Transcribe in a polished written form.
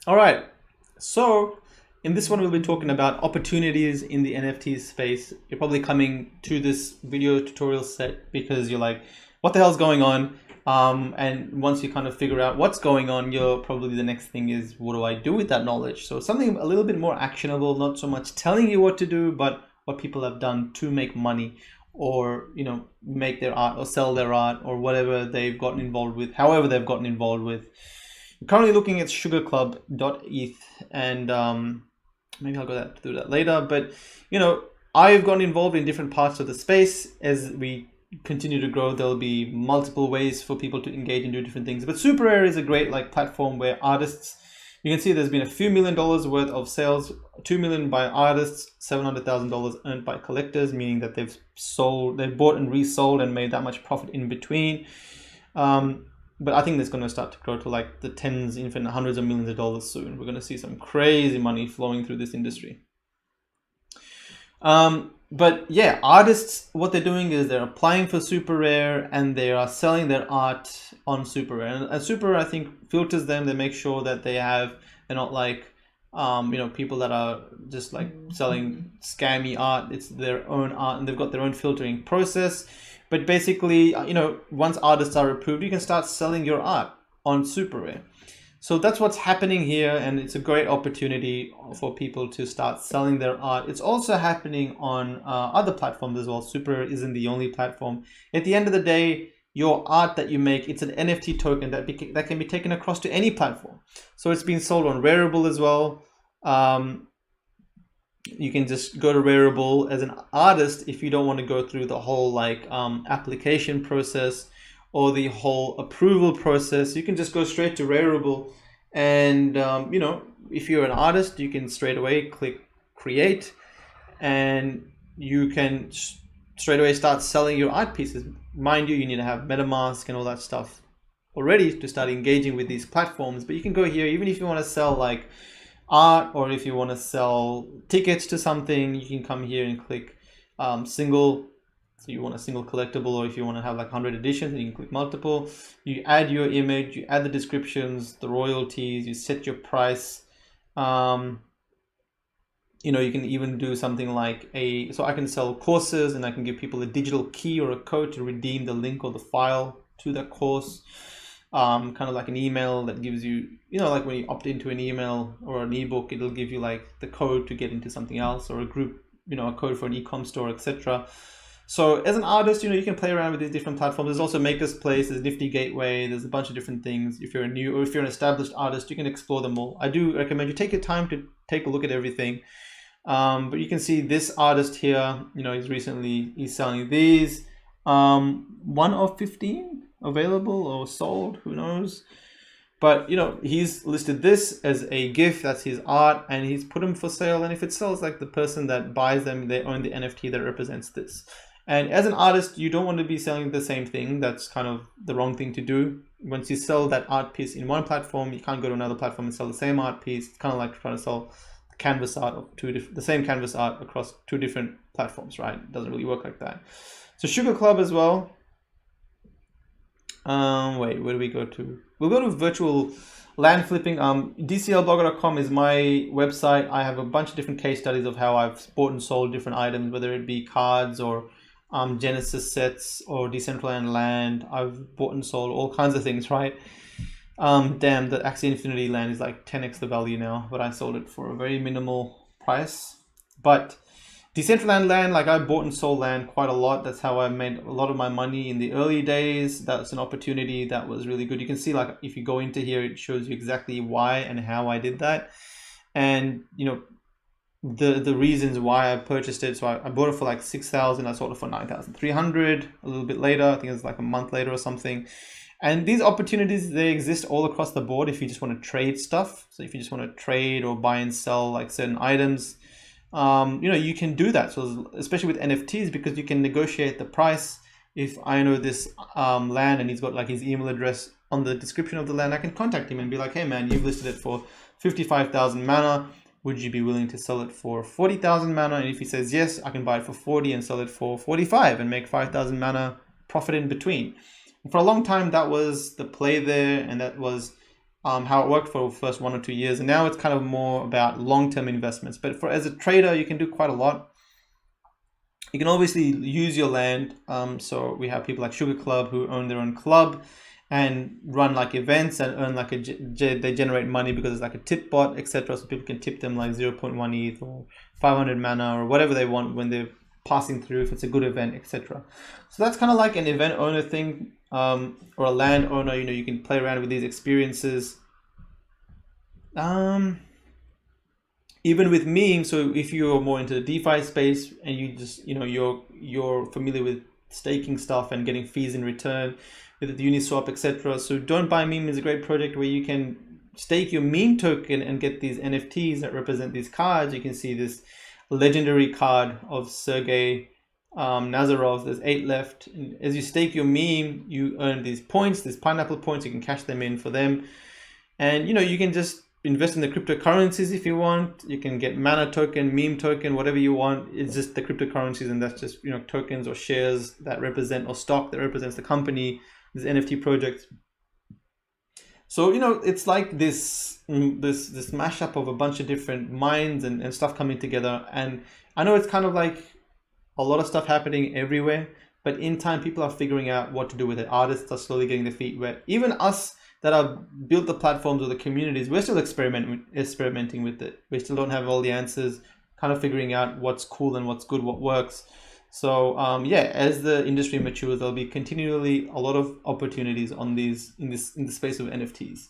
All right. So in this one, we'll be talking about opportunities in the NFT space. You're probably coming to this video tutorial set because you're like, what the hell's going on? And once you kind of figure out what's going on, you're probably the next thing is, what do I do with that knowledge? So something a little bit more actionable, not so much telling you what to do, but what people have done to make money, or make their art or sell their art, or whatever they've gotten involved with, however they've gotten involved with. I'm currently looking at sugarclub.eth, and maybe I'll go through that later. But I've gotten involved in different parts of the space. As we continue to grow, there'll be multiple ways for people to engage and do different things. But Super Rare is a great platform where artists, you can see there's been a few $1 million worth of sales, $2 million by artists, $700,000 earned by collectors, meaning that they've bought and resold and made that much profit in between. But I think that's going to start to grow to the tens, infinite hundreds of millions of dollars soon. We're going to see some crazy money flowing through this industry. But yeah, artists, what they're doing is they're applying for Super Rare and they are selling their art on Super Rare. And Super Rare, I think, filters them. They make sure that they're not people that are just selling scammy art. It's their own art and they've got their own filtering process. But basically, once artists are approved, you can start selling your art on Super Rare. So that's what's happening here, and it's a great opportunity for people to start selling their art. It's also happening on other platforms as well. Super Rare isn't the only platform. At the end of the day, your art that you make, it's an NFT token that can be taken across to any platform. So it's being sold on Rarible as well. You can just go to Rarible as an artist if you don't want to go through the whole application process or the whole approval process. You can just go straight to Rarible, and if you're an artist, you can straight away click create, and you can straight away start selling your art pieces. Mind you, you need to have MetaMask and all that stuff already to start engaging with these platforms. But you can go here, even if you want to sell art, or if you want to sell tickets to something, you can come here and click single. So you want a single collectible, or if you want to have 100 editions, then you can click multiple. You add your image, you add the descriptions, the royalties, you set your price. You can even do something so I can sell courses, and I can give people a digital key or a code to redeem the link or the file to that course. Kind of like an email that gives you, when you opt into an email or an ebook, it'll give you the code to get into something else, or a group, a code for an e-com store, etc. So as an artist, you can play around with these different platforms. There's also Maker's Place, there's Nifty Gateway, there's a bunch of different things. If you're a new, or if you're an established artist, you can explore them all. I do recommend you take your time to take a look at everything. But you can see this artist here, he's selling these, 1 of 15 available or sold, who knows. But he's listed this as a gift, that's his art, and he's put them for sale. And if it sells, the person that buys them, they own the NFT that represents this. And as an artist, you don't want to be selling the same thing. That's kind of the wrong thing to do. Once you sell that art piece in one platform, you can't go to another platform and sell the same art piece. It's kind of like trying to sell canvas art of the same canvas art across 2 different platforms, right? It doesn't really work like that. So Sugar Club as well. Wait, where do we go to? We'll go to virtual land flipping. DCLblogger.com is my website. I have a bunch of different case studies of how I've bought and sold different items, whether it be cards or Genesis sets or Decentraland land. I've bought and sold all kinds of things, right? Damn, the Axie Infinity land is 10x the value now, but I sold it for a very minimal price. But Decentraland land, I bought and sold land quite a lot. That's how I made a lot of my money in the early days. That's an opportunity that was really good. You can see if you go into here, it shows you exactly why and how I did that. And the reasons why I purchased it. So I bought it for 6,000. I sold it for 9,300 a little bit later. I think it was a month later or something. And these opportunities, they exist all across the board if you just want to trade stuff. So if you just want to trade or buy and sell certain items, you can do that. So especially with NFTs, because you can negotiate the price. If I know this land and he's got his email address on the description of the land, I can contact him and be like, hey man, you've listed it for 55,000 mana. Would you be willing to sell it for 40,000 mana? And if he says yes, I can buy it for 40 and sell it for 45 and make 5,000 mana profit in between. And for a long time, that was the play there, and that was how it worked for the first 1 or 2 years, and now it's kind of more about long-term investments. But for as a trader, you can do quite a lot. You can obviously use your land. So we have people like Sugar Club who own their own club and run like events and earn like they generate money because it's like a tip bot, etc. So people can tip them like 0.1 ETH or 500 mana or whatever they want when they're passing through, if it's a good event, etc. So that's kind of like an event owner thing, or a land owner. You can play around with these experiences. Even with memes, so if you're more into the DeFi space and you just you're familiar with staking stuff and getting fees in return with the Uniswap, etc. So Don't Buy Meme is a great project where you can stake your meme token and get these NFTs that represent these cards. You can see this legendary card of Sergey Nazarov. There's 8 left. And as you stake your meme, you earn these points, these pineapple points. You can cash them in for them, and you can just invest in the cryptocurrencies if you want. You can get mana token, meme token, whatever you want. It's just the cryptocurrencies, and that's just tokens or shares that represent, or stock that represents the company, this NFT project. So it's like this mashup of a bunch of different minds and stuff coming together. And I know it's kind of like a lot of stuff happening everywhere, but in time people are figuring out what to do with it. Artists are slowly getting their feet wet. Even us that have built the platforms or the communities, we're still experimenting with it. We still don't have all the answers, kind of figuring out what's cool and what's good, what works. So yeah, as the industry matures, there'll be continually a lot of opportunities on in the space of NFTs.